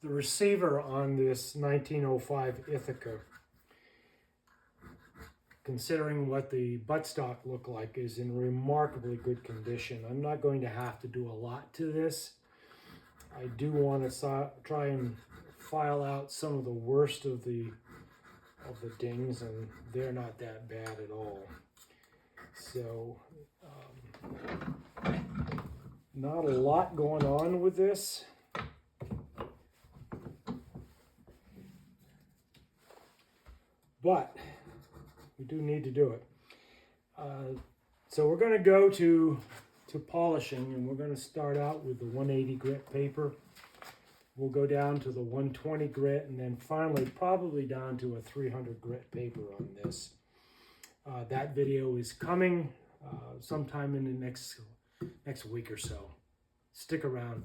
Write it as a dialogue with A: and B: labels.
A: The receiver on this 1905 Ithaca, considering what the buttstock looked like, is in remarkably good condition. I'm not going to have to do a lot to this. I do want to try and file out some of the worst of the dings, and they're not that bad at all. So not a lot going on with this. But we do need to do it. So we're going to go to polishing, and we're going to start out with the 180 grit paper. We'll go down to the 120 grit, and then finally probably down to a 300 grit paper on this. That video is coming sometime in the next week or so. Stick around.